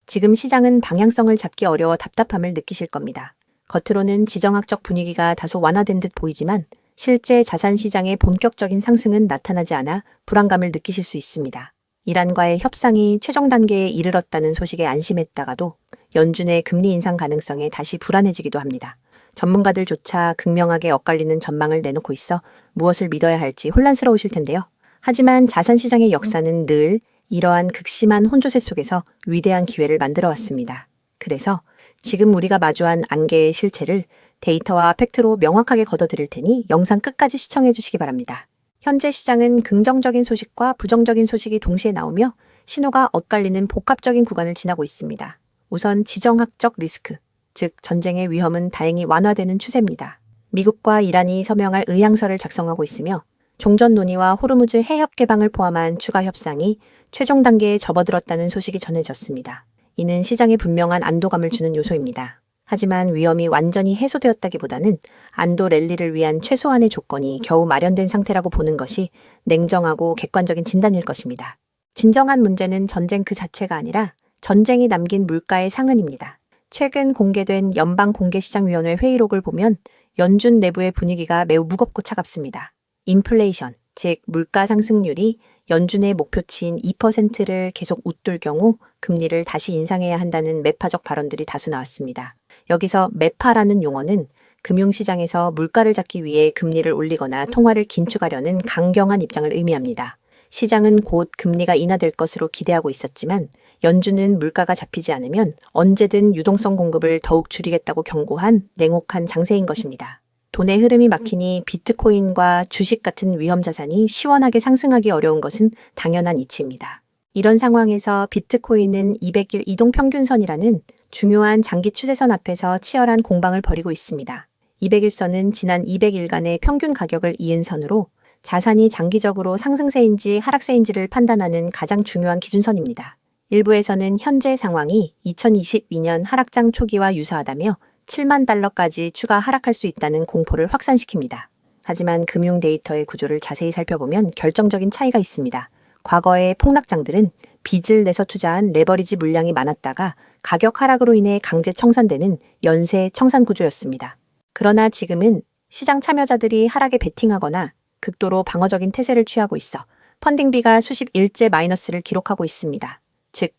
지금 시장은 방향성을 잡기 어려워 답답함을 느끼실 겁니다. 겉으로는 지정학적 분위기가 다소 완화된 듯 보이지만 실제 자산 시장의 본격적인 상승은 나타나지 않아 불안감을 느끼실 수 있습니다. 이란과의 협상이 최종 단계에 이르렀다는 소식에 안심했다가도 연준의 금리 인상 가능성에 다시 불안해지기도 합니다. 전문가들조차 극명하게 엇갈리는 전망을 내놓고 있어 무엇을 믿어야 할지 혼란스러우실 텐데요. 하지만 자산 시장의 역사는 늘 이러한 극심한 혼조세 속에서 위대한 기회를 만들어 왔습니다. 그래서 지금 우리가 마주한 안개의 실체를 데이터와 팩트로 명확하게 걷어드릴 테니 영상 끝까지 시청해 주시기 바랍니다. 현재 시장은 긍정적인 소식과 부정적인 소식이 동시에 나오며 신호가 엇갈리는 복합적인 구간을 지나고 있습니다. 우선 지정학적 리스크, 즉 전쟁의 위험은 다행히 완화되는 추세입니다. 미국과 이란이 서명할 의향서를 작성하고 있으며 종전 논의와 호르무즈 해협 개방을 포함한 추가 협상이 최종 단계에 접어들었다는 소식이 전해졌습니다. 이는 시장에 분명한 안도감을 주는 요소입니다. 하지만 위험이 완전히 해소되었다기보다는 안도 랠리를 위한 최소한의 조건이 겨우 마련된 상태라고 보는 것이 냉정하고 객관적인 진단일 것입니다. 진정한 문제는 전쟁 그 자체가 아니라 전쟁이 남긴 물가의 상흔입니다. 최근 공개된 연방공개시장위원회 회의록을 보면 연준 내부의 분위기가 매우 무겁고 차갑습니다. 인플레이션, 즉 물가 상승률이 연준의 목표치인 2%를 계속 웃돌 경우 금리를 다시 인상해야 한다는 매파적 발언들이 다수 나왔습니다. 여기서 매파라는 용어는 금융시장에서 물가를 잡기 위해 금리를 올리거나 통화를 긴축하려는 강경한 입장을 의미합니다. 시장은 곧 금리가 인하될 것으로 기대하고 있었지만 연준은 물가가 잡히지 않으면 언제든 유동성 공급을 더욱 줄이겠다고 경고한 냉혹한 장세인 것입니다. 돈의 흐름이 막히니 비트코인과 주식 같은 위험 자산이 시원하게 상승하기 어려운 것은 당연한 이치입니다. 이런 상황에서 비트코인은 200일 이동평균선이라는 중요한 장기 추세선 앞에서 치열한 공방을 벌이고 있습니다. 200일선은 지난 200일간의 평균 가격을 이은 선으로 자산이 장기적으로 상승세인지 하락세인지를 판단하는 가장 중요한 기준선입니다. 일부에서는 현재 상황이 2022년 하락장 초기와 유사하다며 7만 달러까지 추가 하락할 수 있다는 공포를 확산시킵니다. 하지만 금융 데이터의 구조를 자세히 살펴보면 결정적인 차이가 있습니다. 과거의 폭락장들은 빚을 내서 투자한 레버리지 물량이 많았다가 가격 하락으로 인해 강제 청산되는 연쇄 청산 구조였습니다. 그러나 지금은 시장 참여자들이 하락에 베팅하거나 극도로 방어적인 태세를 취하고 있어 펀딩비가 수십 일째 마이너스를 기록하고 있습니다. 즉,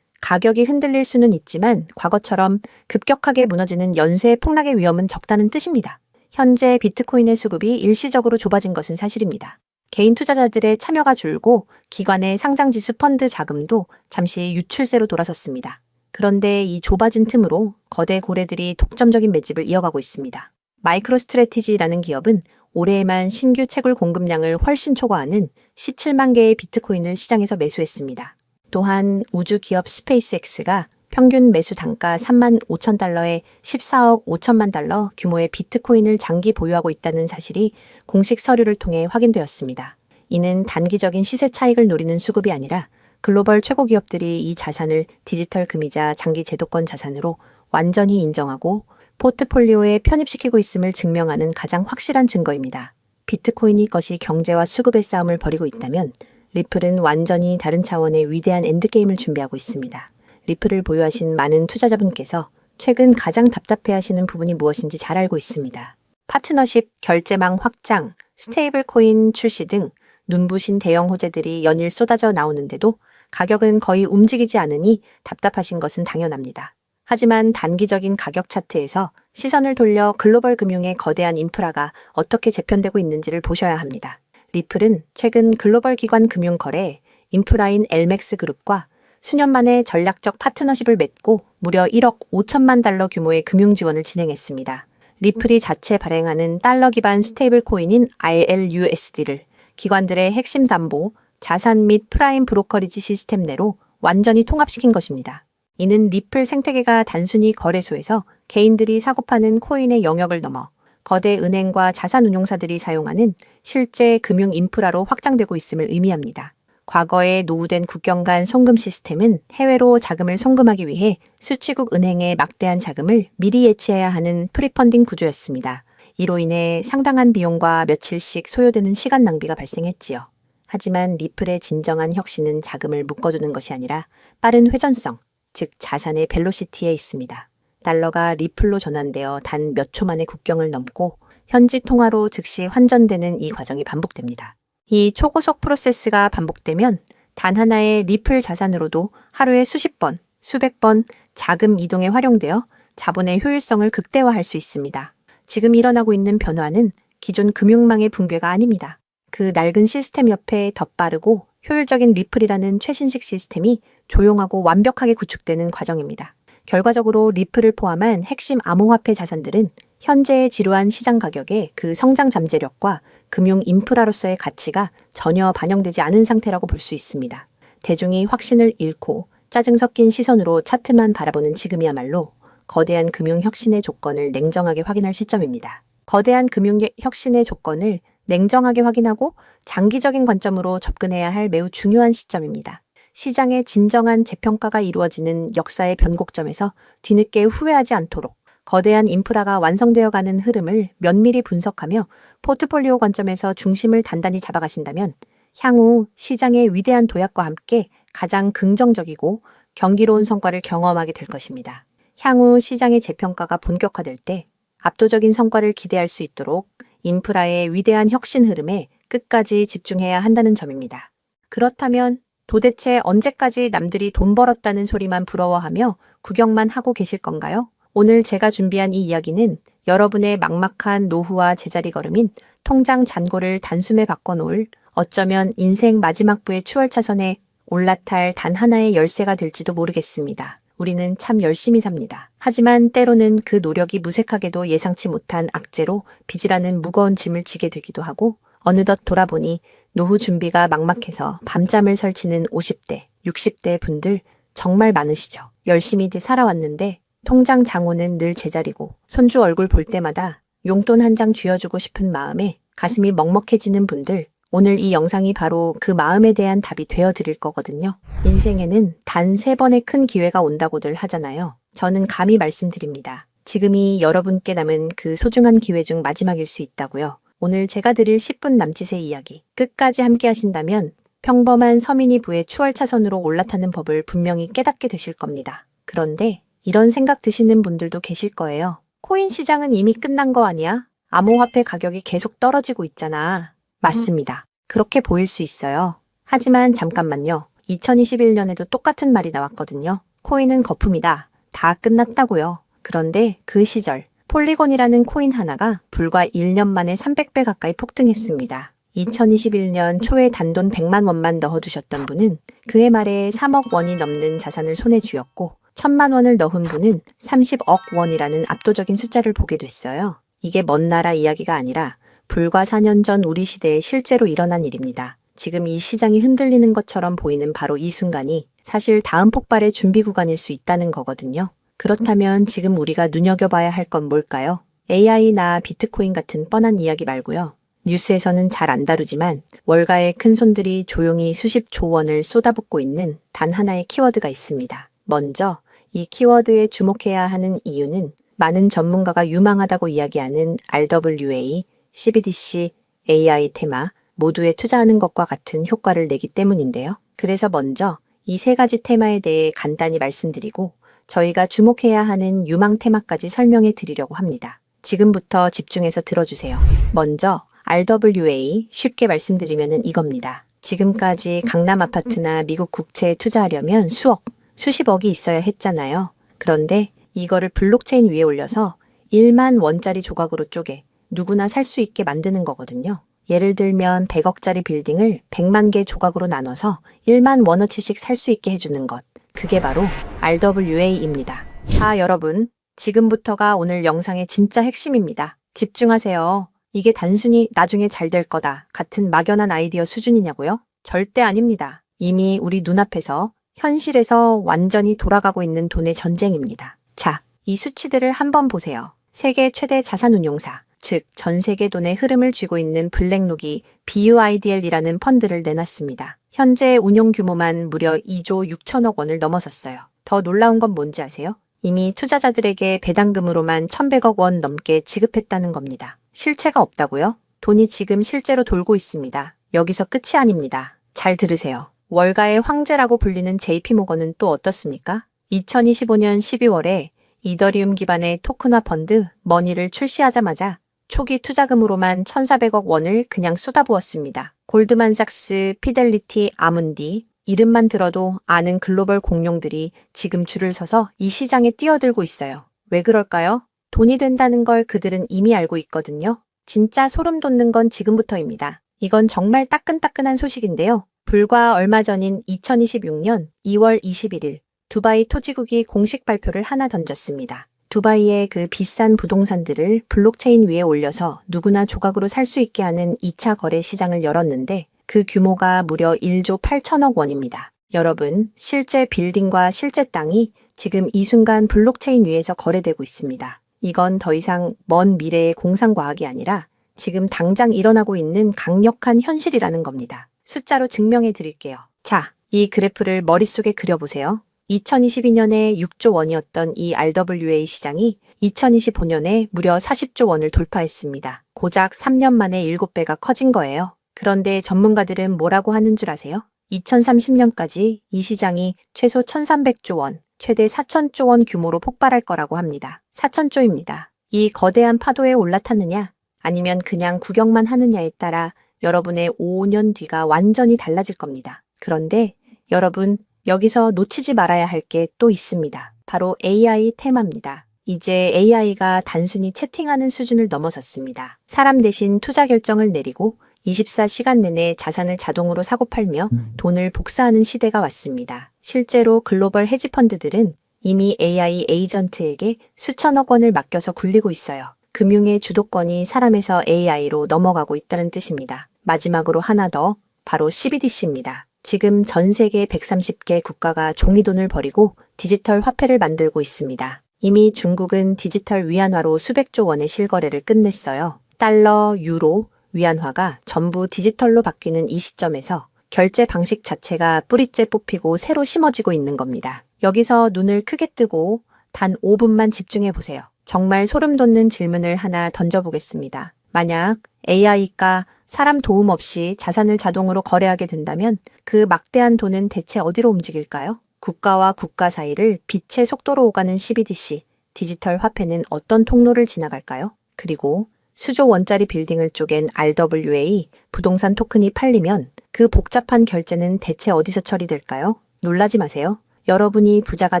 가격이 흔들릴 수는 있지만 과거처럼 급격하게 무너지는 연쇄 폭락의 위험은 적다는 뜻입니다. 현재 비트코인의 수급이 일시적으로 좁아진 것은 사실입니다. 개인 투자자들의 참여가 줄고 기관의 상장지수 펀드 자금도 잠시 유출세로 돌아섰습니다. 그런데 이 좁아진 틈으로 거대 고래들이 독점적인 매집을 이어가고 있습니다. 마이크로스트래티지라는 기업은 올해에만 신규 채굴 공급량을 훨씬 초과하는 17만 개의 비트코인을 시장에서 매수했습니다. 또한 우주 기업 스페이스X가 평균 매수 단가 3만 5천 달러에 14억 5천만 달러 규모의 비트코인을 장기 보유하고 있다는 사실이 공식 서류를 통해 확인되었습니다. 이는 단기적인 시세 차익을 노리는 수급이 아니라 글로벌 최고 기업들이 이 자산을 디지털 금이자 장기 제도권 자산으로 완전히 인정하고 포트폴리오에 편입시키고 있음을 증명하는 가장 확실한 증거입니다. 비트코인이 것이 경제와 수급의 싸움을 벌이고 있다면 리플은 완전히 다른 차원의 위대한 엔드게임을 준비하고 있습니다. 리플을 보유하신 많은 투자자분께서 최근 가장 답답해하시는 부분이 무엇인지 잘 알고 있습니다. 파트너십, 결제망 확장, 스테이블 코인 출시 등 눈부신 대형 호재들이 연일 쏟아져 나오는데도 가격은 거의 움직이지 않으니 답답하신 것은 당연합니다. 하지만 단기적인 가격 차트에서 시선을 돌려 글로벌 금융의 거대한 인프라가 어떻게 재편되고 있는지를 보셔야 합니다. 리플은 최근 글로벌 기관 금융 거래에 인프라인 엘맥스 그룹과 수년 만에 전략적 파트너십을 맺고 무려 1억 5천만 달러 규모의 금융 지원을 진행했습니다. 리플이 자체 발행하는 달러 기반 스테이블 코인인 ILUSD를 기관들의 핵심 담보, 자산 및 프라임 브로커리지 시스템 내로 완전히 통합시킨 것입니다. 이는 리플 생태계가 단순히 거래소에서 개인들이 사고 파는 코인의 영역을 넘어 거대 은행과 자산운용사들이 사용하는 실제 금융 인프라로 확장되고 있음을 의미합니다. 과거에 노후된 국경 간 송금 시스템은 해외로 자금을 송금하기 위해 수취국 은행의 막대한 자금을 미리 예치해야 하는 프리펀딩 구조였습니다. 이로 인해 상당한 비용과 며칠씩 소요되는 시간 낭비가 발생했지요. 하지만 리플의 진정한 혁신은 자금을 묶어두는 것이 아니라 빠른 회전성, 즉 자산의 벨로시티에 있습니다. 달러가 리플로 전환되어 단 몇 초 만에 국경을 넘고 현지 통화로 즉시 환전되는 이 과정이 반복됩니다. 이 초고속 프로세스가 반복되면 단 하나의 리플 자산으로도 하루에 수십 번, 수백 번 자금 이동에 활용되어 자본의 효율성을 극대화할 수 있습니다. 지금 일어나고 있는 변화는 기존 금융망의 붕괴가 아닙니다. 그 낡은 시스템 옆에 더 빠르고 효율적인 리플이라는 최신식 시스템이 조용하고 완벽하게 구축되는 과정입니다. 결과적으로 리플을 포함한 핵심 암호화폐 자산들은 현재의 지루한 시장 가격에 그 성장 잠재력과 금융 인프라로서의 가치가 전혀 반영되지 않은 상태라고 볼 수 있습니다. 대중이 확신을 잃고 짜증 섞인 시선으로 차트만 바라보는 지금이야말로 거대한 금융 혁신의 조건을 냉정하게 확인할 시점입니다. 거대한 금융 혁신의 조건을 냉정하게 확인하고 장기적인 관점으로 접근해야 할 매우 중요한 시점입니다. 시장의 진정한 재평가가 이루어지는 역사의 변곡점에서 뒤늦게 후회하지 않도록 거대한 인프라가 완성되어가는 흐름을 면밀히 분석하며 포트폴리오 관점에서 중심을 단단히 잡아가신다면 향후 시장의 위대한 도약과 함께 가장 긍정적이고 경기로운 성과를 경험하게 될 것입니다. 향후 시장의 재평가가 본격화될 때 압도적인 성과를 기대할 수 있도록 인프라의 위대한 혁신 흐름에 끝까지 집중해야 한다는 점입니다. 그렇다면 도대체 언제까지 남들이 돈 벌었다는 소리만 부러워하며 구경만 하고 계실 건가요? 오늘 제가 준비한 이 이야기는 여러분의 막막한 노후와 제자리 걸음인 통장 잔고를 단숨에 바꿔놓을 어쩌면 인생 마지막 부의 추월차선에 올라탈 단 하나의 열쇠가 될지도 모르겠습니다. 우리는 참 열심히 삽니다. 하지만 때로는 그 노력이 무색하게도 예상치 못한 악재로 빚이라는 무거운 짐을 지게 되기도 하고 어느덧 돌아보니 노후 준비가 막막해서 밤잠을 설치는 50대, 60대 분들 정말 많으시죠. 열심히 살아왔는데 통장 잔고는 늘 제자리고 손주 얼굴 볼 때마다 용돈 한 장 쥐어주고 싶은 마음에 가슴이 먹먹해지는 분들, 오늘 이 영상이 바로 그 마음에 대한 답이 되어드릴 거거든요. 인생에는 단 3번의 큰 기회가 온다고들 하잖아요. 저는 감히 말씀드립니다. 지금이 여러분께 남은 그 소중한 기회 중 마지막일 수 있다고요. 오늘 제가 드릴 10분 남짓의 이야기 끝까지 함께 하신다면 평범한 서민이 부의 추월차선으로 올라타는 법을 분명히 깨닫게 되실 겁니다. 그런데 이런 생각 드시는 분들도 계실 거예요. 코인 시장은 이미 끝난 거 아니야? 암호화폐 가격이 계속 떨어지고 있잖아. 맞습니다. 그렇게 보일 수 있어요. 하지만 잠깐만요. 2021년에도 똑같은 말이 나왔거든요. 코인은 거품이다. 다 끝났다고요. 그런데 그 시절 폴리곤이라는 코인 하나가 불과 1년 만에 300배 가까이 폭등했습니다. 2021년 초에 단돈 100만 원만 넣어두셨던 분은 그해 말에 3억 원이 넘는 자산을 손에 쥐었고 1000만 원을 넣은 분은 30억 원이라는 압도적인 숫자를 보게 됐어요. 이게 먼 나라 이야기가 아니라 불과 4년 전 우리 시대에 실제로 일어난 일입니다. 지금 이 시장이 흔들리는 것처럼 보이는 바로 이 순간이 사실 다음 폭발의 준비 구간일 수 있다는 거거든요. 그렇다면 지금 우리가 눈여겨봐야 할 건 뭘까요? AI나 비트코인 같은 뻔한 이야기 말고요. 뉴스에서는 잘 안 다루지만 월가의 큰 손들이 조용히 수십 조 원을 쏟아붓고 있는 단 하나의 키워드가 있습니다. 먼저 이 키워드에 주목해야 하는 이유는 많은 전문가가 유망하다고 이야기하는 RWA, CBDC, AI 테마 모두에 투자하는 것과 같은 효과를 내기 때문인데요. 그래서 먼저 이 3가지 테마에 대해 간단히 말씀드리고 저희가 주목해야 하는 유망 테마까지 설명해 드리려고 합니다. 지금부터 집중해서 들어주세요. 먼저 RWA 쉽게 말씀드리면 이겁니다. 지금까지 강남 아파트나 미국 국채에 투자하려면 수억, 수십억이 있어야 했잖아요. 그런데 이거를 블록체인 위에 올려서 1만 원짜리 조각으로 쪼개 누구나 살 수 있게 만드는 거거든요. 예를 들면 100억짜리 빌딩을 100만 개 조각으로 나눠서 1만 원어치씩 살 수 있게 해주는 것. 그게 바로 RWA입니다. 자, 여러분. 지금부터가 오늘 영상의 진짜 핵심입니다. 집중하세요. 이게 단순히 나중에 잘 될 거다 같은 막연한 아이디어 수준이냐고요? 절대 아닙니다. 이미 우리 눈앞에서 현실에서 완전히 돌아가고 있는 돈의 전쟁입니다. 자, 이 수치들을 한번 보세요. 세계 최대 자산운용사, 즉 전 세계 돈의 흐름을 쥐고 있는 블랙록이 BUIDL이라는 펀드를 내놨습니다. 현재 운용 규모만 무려 2조 6천억 원을 넘어섰어요. 더 놀라운 건 뭔지 아세요? 이미 투자자들에게 배당금으로만 1,100억 원 넘게 지급했다는 겁니다. 실체가 없다고요? 돈이 지금 실제로 돌고 있습니다. 여기서 끝이 아닙니다. 잘 들으세요. 월가의 황제라고 불리는 JP모건은 또 어떻습니까? 2025년 12월에 이더리움 기반의 토큰화 펀드 머니를 출시하자마자 초기 투자금으로만 1,400억 원을 그냥 쏟아부었습니다. 골드만삭스, 피델리티, 아문디, 이름만 들어도 아는 글로벌 공룡들이 지금 줄을 서서 이 시장에 뛰어들고 있어요. 왜 그럴까요? 돈이 된다는 걸 그들은 이미 알고 있거든요. 진짜 소름 돋는 건 지금부터입니다. 이건 정말 따끈따끈한 소식인데요. 불과 얼마 전인 2026년 2월 21일 두바이 토지국이 공식 발표를 하나 던졌습니다. 두바이의 그 비싼 부동산들을 블록체인 위에 올려서 누구나 조각으로 살 수 있게 하는 2차 거래 시장을 열었는데 그 규모가 무려 1조 8천억 원입니다. 여러분, 실제 빌딩과 실제 땅이 지금 이 순간 블록체인 위에서 거래되고 있습니다. 이건 더 이상 먼 미래의 공상과학이 아니라 지금 당장 일어나고 있는 강력한 현실이라는 겁니다. 숫자로 증명해 드릴게요. 자, 이 그래프를 머릿속에 그려보세요. 2022년에 6조 원이었던 이 RWA 시장이 2025년에 무려 40조 원을 돌파했습니다. 고작 3년 만에 7배가 커진 거예요. 그런데 전문가들은 뭐라고 하는 줄 아세요? 2030년까지 이 시장이 최소 1,300조 원, 최대 4,000조 원 규모로 폭발할 거라고 합니다. 4,000조입니다. 이 거대한 파도에 올라탔느냐, 아니면 그냥 구경만 하느냐에 따라 여러분의 5년 뒤가 완전히 달라질 겁니다. 그런데 여러분, 여기서 놓치지 말아야 할 게 또 있습니다. 바로 AI 테마입니다. 이제 AI가 단순히 채팅하는 수준을 넘어섰습니다. 사람 대신 투자 결정을 내리고 24시간 내내 자산을 자동으로 사고 팔며 돈을 복사하는 시대가 왔습니다. 실제로 글로벌 헤지펀드들은 이미 AI 에이전트에게 수천억 원을 맡겨서 굴리고 있어요. 금융의 주도권이 사람에서 AI로 넘어가고 있다는 뜻입니다. 마지막으로 하나 더, 바로 CBDC입니다. 지금 전 세계 130개 국가가 종이돈을 버리고 디지털 화폐를 만들고 있습니다. 이미 중국은 디지털 위안화로 수백조 원의 실거래를 끝냈어요. 달러, 유로, 위안화가 전부 디지털로 바뀌는 이 시점에서 결제 방식 자체가 뿌리째 뽑히고 새로 심어지고 있는 겁니다. 여기서 눈을 크게 뜨고 단 5분만 집중해 보세요. 정말 소름 돋는 질문을 하나 던져보겠습니다. 만약 AI가 사람 도움 없이 자산을 자동으로 거래하게 된다면 그 막대한 돈은 대체 어디로 움직일까요? 국가와 국가 사이를 빛의 속도로 오가는 CBDC, 디지털 화폐는 어떤 통로를 지나갈까요? 그리고 수조 원짜리 빌딩을 쪼갠 RWA, 부동산 토큰이 팔리면 그 복잡한 결제는 대체 어디서 처리될까요? 놀라지 마세요. 여러분이 부자가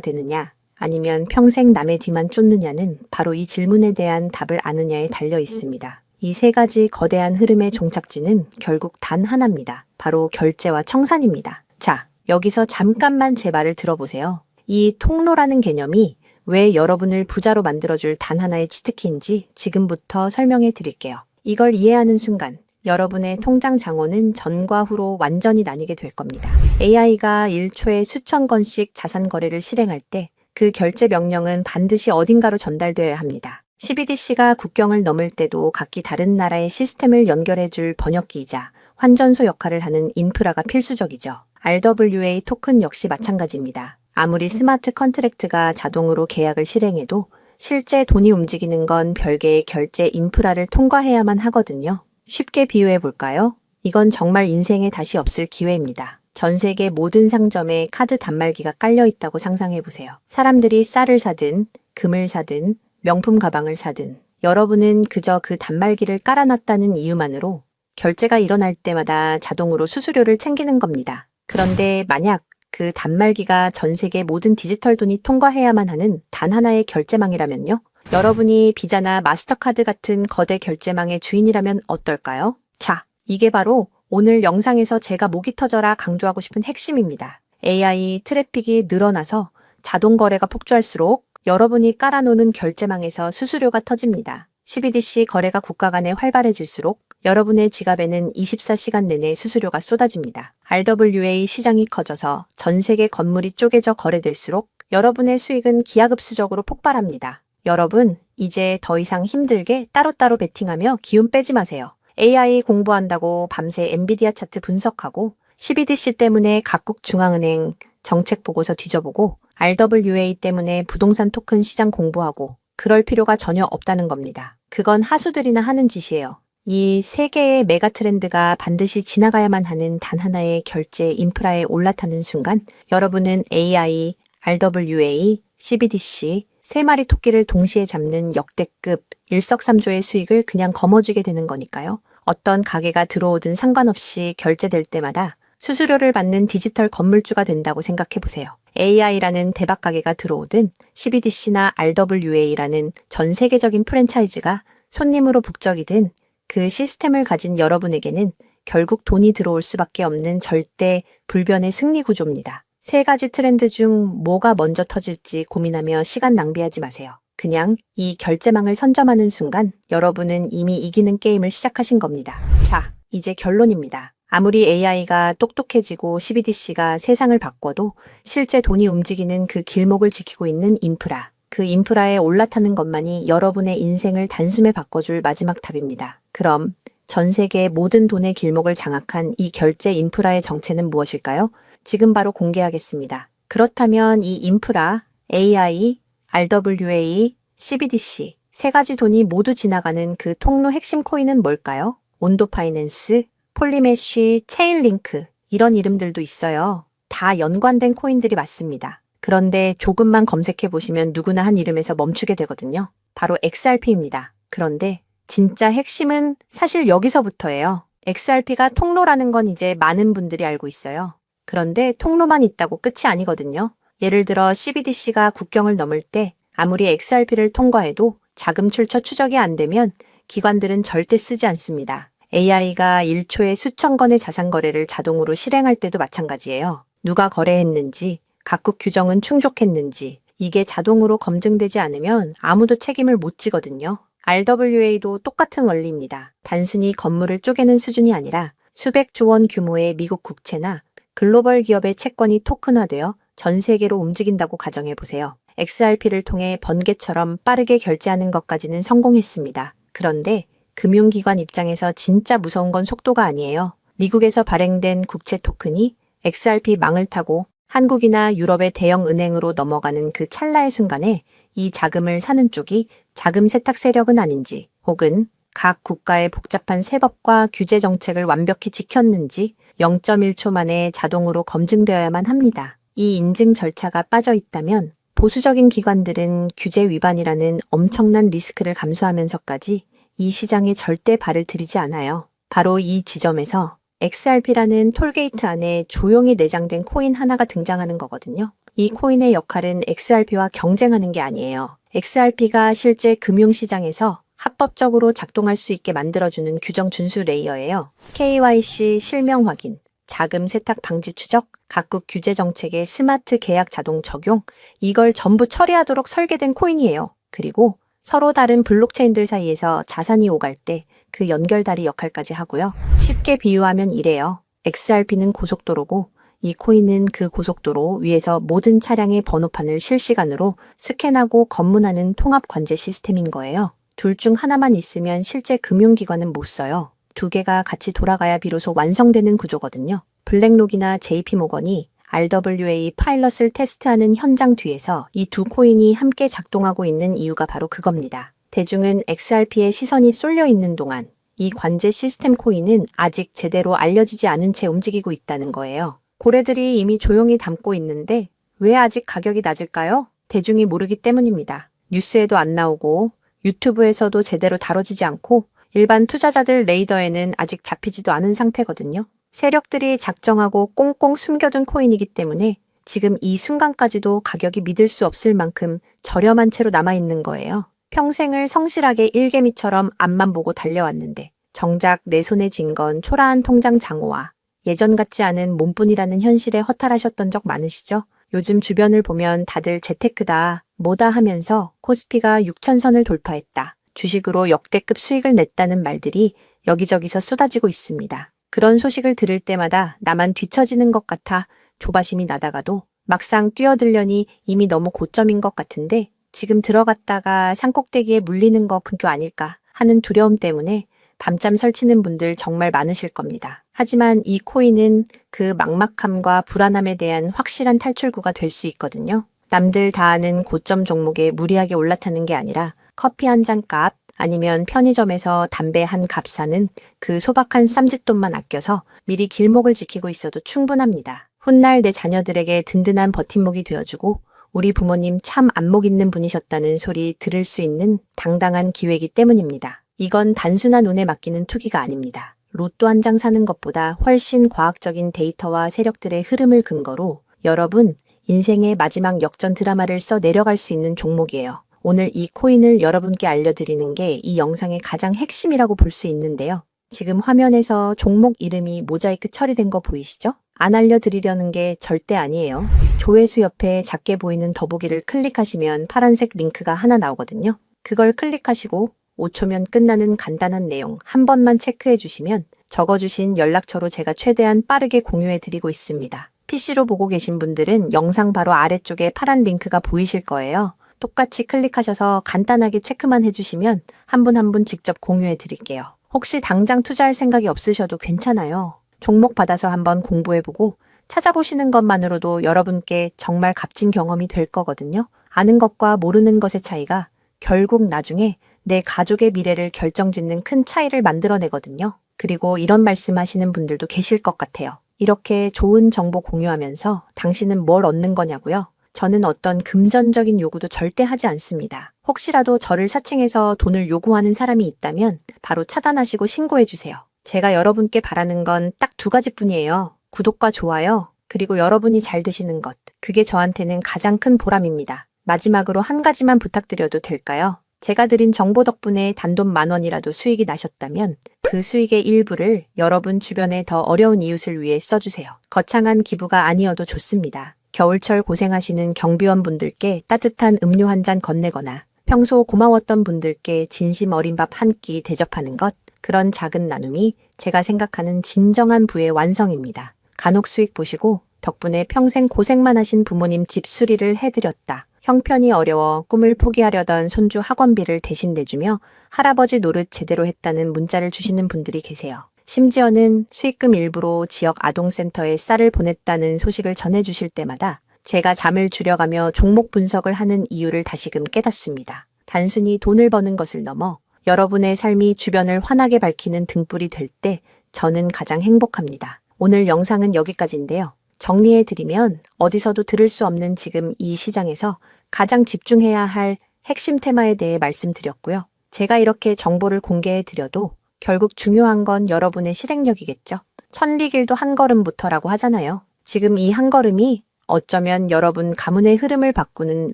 되느냐, 아니면 평생 남의 뒤만 쫓느냐는 바로 이 질문에 대한 답을 아느냐에 달려 있습니다. 이 세 가지 거대한 흐름의 종착지는 결국 단 하나입니다. 바로 결제와 청산입니다. 자, 여기서 잠깐만 제 말을 들어보세요. 이 통로라는 개념이 왜 여러분을 부자로 만들어줄 단 하나의 치트키인지 지금부터 설명해 드릴게요. 이걸 이해하는 순간 여러분의 통장 장원은 전과 후로 완전히 나뉘게 될 겁니다. AI가 1초에 수천 건씩 자산 거래를 실행할 때 그 결제 명령은 반드시 어딘가로 전달되어야 합니다. CBDC가 국경을 넘을 때도 각기 다른 나라의 시스템을 연결해줄 번역기이자 환전소 역할을 하는 인프라가 필수적이죠. RWA 토큰 역시 마찬가지입니다. 아무리 스마트 컨트랙트가 자동으로 계약을 실행해도 실제 돈이 움직이는 건 별개의 결제 인프라를 통과해야만 하거든요. 쉽게 비유해 볼까요? 이건 정말 인생에 다시 없을 기회입니다. 전 세계 모든 상점에 카드 단말기가 깔려 있다고 상상해 보세요. 사람들이 쌀을 사든, 금을 사든, 명품 가방을 사든, 여러분은 그저 그 단말기를 깔아놨다는 이유만으로 결제가 일어날 때마다 자동으로 수수료를 챙기는 겁니다. 그런데 만약 그 단말기가 전 세계 모든 디지털 돈이 통과해야만 하는 단 하나의 결제망이라면요? 여러분이 비자나 마스터카드 같은 거대 결제망의 주인이라면 어떨까요? 자, 이게 바로 오늘 영상에서 제가 목이 터져라 강조하고 싶은 핵심입니다. AI 트래픽이 늘어나서 자동 거래가 폭주할수록 여러분이 깔아놓는 결제망에서 수수료가 터집니다. CBDC 거래가 국가 간에 활발해질수록 여러분의 지갑에는 24시간 내내 수수료가 쏟아집니다. RWA 시장이 커져서 전 세계 건물이 쪼개져 거래될수록 여러분의 수익은 기하급수적으로 폭발합니다. 여러분, 이제 더 이상 힘들게 따로따로 베팅하며 기운 빼지 마세요. AI 공부한다고 밤새 엔비디아 차트 분석하고 CBDC 때문에 각국 중앙은행 정책 보고서 뒤져보고 RWA 때문에 부동산 토큰 시장 공부하고 그럴 필요가 전혀 없다는 겁니다. 그건 하수들이나 하는 짓이에요. 이 세 개의 메가 트렌드가 반드시 지나가야만 하는 단 하나의 결제 인프라에 올라타는 순간 여러분은 AI, RWA, CBDC, 3마리 토끼를 동시에 잡는 역대급 일석삼조의 수익을 그냥 거머쥐게 되는 거니까요. 어떤 가게가 들어오든 상관없이 결제될 때마다 수수료를 받는 디지털 건물주가 된다고 생각해 보세요. AI라는 대박 가게가 들어오든 CBDC나 RWA라는 전 세계적인 프랜차이즈가 손님으로 북적이든 그 시스템을 가진 여러분에게는 결국 돈이 들어올 수밖에 없는 절대 불변의 승리 구조입니다. 3가지 트렌드 중 뭐가 먼저 터질지 고민하며 시간 낭비하지 마세요. 그냥 이 결제망을 선점하는 순간 여러분은 이미 이기는 게임을 시작하신 겁니다. 자, 이제 결론입니다. 아무리 AI가 똑똑해지고 CBDC가 세상을 바꿔도 실제 돈이 움직이는 그 길목을 지키고 있는 인프라. 그 인프라에 올라타는 것만이 여러분의 인생을 단숨에 바꿔줄 마지막 탑입니다. 그럼 전 세계의 모든 돈의 길목을 장악한 이 결제 인프라의 정체는 무엇일까요? 지금 바로 공개하겠습니다. 그렇다면 이 인프라, AI, RWA, CBDC 3가지 돈이 모두 지나가는 그 통로 핵심 코인은 뭘까요? 온도 파이낸스, 폴리메쉬, 체인링크 이런 이름들도 있어요. 다 연관된 코인들이 맞습니다. 그런데 조금만 검색해 보시면 누구나 한 이름에서 멈추게 되거든요. 바로 XRP입니다. 그런데 진짜 핵심은 사실 여기서부터예요. XRP가 통로라는 건 이제 많은 분들이 알고 있어요. 그런데 통로만 있다고 끝이 아니거든요. 예를 들어 CBDC가 국경을 넘을 때 아무리 XRP를 통과해도 자금 출처 추적이 안 되면 기관들은 절대 쓰지 않습니다. AI가 1초에 수천 건의 자산 거래를 자동으로 실행할 때도 마찬가지예요. 누가 거래했는지, 각국 규정은 충족했는지 이게 자동으로 검증되지 않으면 아무도 책임을 못 지거든요. RWA도 똑같은 원리입니다. 단순히 건물을 쪼개는 수준이 아니라 수백조 원 규모의 미국 국채나 글로벌 기업의 채권이 토큰화되어 전 세계로 움직인다고 가정해보세요. XRP를 통해 번개처럼 빠르게 결제하는 것까지는 성공했습니다. 그런데 금융기관 입장에서 진짜 무서운 건 속도가 아니에요. 미국에서 발행된 국채 토큰이 XRP 망을 타고 한국이나 유럽의 대형 은행으로 넘어가는 그 찰나의 순간에 이 자금을 사는 쪽이 자금 세탁 세력은 아닌지 혹은 각 국가의 복잡한 세법과 규제 정책을 완벽히 지켰는지 0.1초 만에 자동으로 검증되어야만 합니다. 이 인증 절차가 빠져 있다면 보수적인 기관들은 규제 위반이라는 엄청난 리스크를 감수하면서까지 이 시장에 절대 발을 들이지 않아요. 바로 이 지점에서 XRP라는 톨게이트 안에 조용히 내장된 코인 하나가 등장하는 거거든요. 이 코인의 역할은 XRP와 경쟁하는 게 아니에요. XRP가 실제 금융시장에서 합법적으로 작동할 수 있게 만들어주는 규정 준수 레이어예요. KYC 실명 확인, 자금 세탁 방지 추적, 각국 규제 정책의 스마트 계약 자동 적용, 이걸 전부 처리하도록 설계된 코인이에요. 그리고 서로 다른 블록체인들 사이에서 자산이 오갈 때 그 연결다리 역할까지 하고요. 쉽게 비유하면 이래요. XRP는 고속도로고 이 코인은 그 고속도로 위에서 모든 차량의 번호판을 실시간으로 스캔하고 검문하는 통합 관제 시스템인 거예요. 둘 중 하나만 있으면 실제 금융기관은 못 써요. 2개가 같이 돌아가야 비로소 완성되는 구조거든요. 블랙록이나 JP모건이 RWA 파일럿을 테스트하는 현장 뒤에서 이 두 코인이 함께 작동하고 있는 이유가 바로 그겁니다. 대중은 XRP에 시선이 쏠려 있는 동안 이 관제 시스템 코인은 아직 제대로 알려지지 않은 채 움직이고 있다는 거예요. 고래들이 이미 조용히 담고 있는데 왜 아직 가격이 낮을까요? 대중이 모르기 때문입니다. 뉴스에도 안 나오고 유튜브에서도 제대로 다뤄지지 않고 일반 투자자들 레이더에는 아직 잡히지도 않은 상태거든요. 세력들이 작정하고 꽁꽁 숨겨둔 코인이기 때문에 지금 이 순간까지도 가격이 믿을 수 없을 만큼 저렴한 채로 남아있는 거예요. 평생을 성실하게 일개미처럼 앞만 보고 달려왔는데 정작 내 손에 쥔 건 초라한 통장 잔고와 예전 같지 않은 몸뿐이라는 현실에 허탈하셨던 적 많으시죠? 요즘 주변을 보면 다들 재테크다, 뭐다 하면서 코스피가 6,000선을 돌파했다, 주식으로 역대급 수익을 냈다는 말들이 여기저기서 쏟아지고 있습니다. 그런 소식을 들을 때마다 나만 뒤처지는 것 같아 조바심이 나다가도 막상 뛰어들려니 이미 너무 고점인 것 같은데 지금 들어갔다가 산꼭대기에 물리는 거 근교 아닐까 하는 두려움 때문에 밤잠 설치는 분들 정말 많으실 겁니다. 하지만 이 코인은 그 막막함과 불안함에 대한 확실한 탈출구가 될 수 있거든요. 남들 다 아는 고점 종목에 무리하게 올라타는 게 아니라 커피 한 잔 값 아니면 편의점에서 담배 한 값 사는 그 소박한 쌈짓돈만 아껴서 미리 길목을 지키고 있어도 충분합니다. 훗날 내 자녀들에게 든든한 버팀목이 되어주고 우리 부모님 참 안목 있는 분이셨다는 소리 들을 수 있는 당당한 기회이기 때문입니다. 이건 단순한 운에 맡기는 투기가 아닙니다. 로또 한 장 사는 것보다 훨씬 과학적인 데이터와 세력들의 흐름을 근거로 여러분 인생의 마지막 역전 드라마를 써 내려갈 수 있는 종목이에요. 오늘 이 코인을 여러분께 알려드리는 게 이 영상의 가장 핵심이라고 볼 수 있는데요. 지금 화면에서 종목 이름이 모자이크 처리된 거 보이시죠? 안 알려드리려는 게 절대 아니에요. 조회수 옆에 작게 보이는 더보기를 클릭하시면 파란색 링크가 하나 나오거든요. 그걸 클릭하시고 5초면 끝나는 간단한 내용 한 번만 체크해 주시면 적어주신 연락처로 제가 최대한 빠르게 공유해 드리고 있습니다. PC로 보고 계신 분들은 영상 바로 아래쪽에 파란 링크가 보이실 거예요. 똑같이 클릭하셔서 간단하게 체크만 해주시면 한 분 한 분 직접 공유해 드릴게요. 혹시 당장 투자할 생각이 없으셔도 괜찮아요. 종목 받아서 한번 공부해보고 찾아보시는 것만으로도 여러분께 정말 값진 경험이 될 거거든요. 아는 것과 모르는 것의 차이가 결국 나중에 내 가족의 미래를 결정짓는 큰 차이를 만들어내거든요. 그리고 이런 말씀하시는 분들도 계실 것 같아요. 이렇게 좋은 정보 공유하면서 당신은 뭘 얻는 거냐고요? 저는 어떤 금전적인 요구도 절대 하지 않습니다. 혹시라도 저를 사칭해서 돈을 요구하는 사람이 있다면 바로 차단하시고 신고해 주세요. 제가 여러분께 바라는 건 딱 두 가지뿐이에요. 구독과 좋아요, 그리고 여러분이 잘 되시는 것. 그게 저한테는 가장 큰 보람입니다. 마지막으로 한 가지만 부탁드려도 될까요? 제가 드린 정보 덕분에 단돈 10,000원이라도 수익이 나셨다면 그 수익의 일부를 여러분 주변에 더 어려운 이웃을 위해 써주세요. 거창한 기부가 아니어도 좋습니다. 겨울철 고생하시는 경비원분들께 따뜻한 음료 한 잔 건네거나 평소 고마웠던 분들께 진심 어린 밥 한 끼 대접하는 것, 그런 작은 나눔이 제가 생각하는 진정한 부의 완성입니다. 간혹 수익 보시고 덕분에 평생 고생만 하신 부모님 집 수리를 해드렸다. 형편이 어려워 꿈을 포기하려던 손주 학원비를 대신 내주며 할아버지 노릇 제대로 했다는 문자를 주시는 분들이 계세요. 심지어는 수익금 일부로 지역 아동센터에 쌀을 보냈다는 소식을 전해주실 때마다 제가 잠을 줄여가며 종목 분석을 하는 이유를 다시금 깨닫습니다. 단순히 돈을 버는 것을 넘어 여러분의 삶이 주변을 환하게 밝히는 등불이 될 때 저는 가장 행복합니다. 오늘 영상은 여기까지인데요. 정리해드리면 어디서도 들을 수 없는 지금 이 시장에서 가장 집중해야 할 핵심 테마에 대해 말씀드렸고요. 제가 이렇게 정보를 공개해드려도 결국 중요한 건 여러분의 실행력이겠죠. 천리길도 한 걸음부터라고 하잖아요. 지금 이 한 걸음이 어쩌면 여러분 가문의 흐름을 바꾸는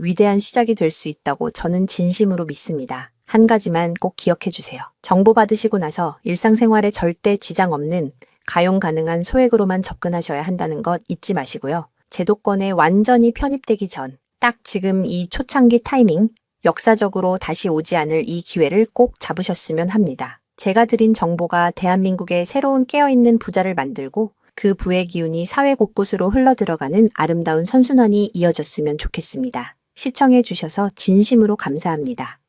위대한 시작이 될 수 있다고 저는 진심으로 믿습니다. 한 가지만 꼭 기억해 주세요. 정보 받으시고 나서 일상생활에 절대 지장 없는 가용 가능한 소액으로만 접근하셔야 한다는 것 잊지 마시고요. 제도권에 완전히 편입되기 전, 딱 지금 이 초창기 타이밍, 역사적으로 다시 오지 않을 이 기회를 꼭 잡으셨으면 합니다. 제가 드린 정보가 대한민국의 새로운 깨어있는 부자를 만들고 그 부의 기운이 사회 곳곳으로 흘러들어가는 아름다운 선순환이 이어졌으면 좋겠습니다. 시청해 주셔서 진심으로 감사합니다.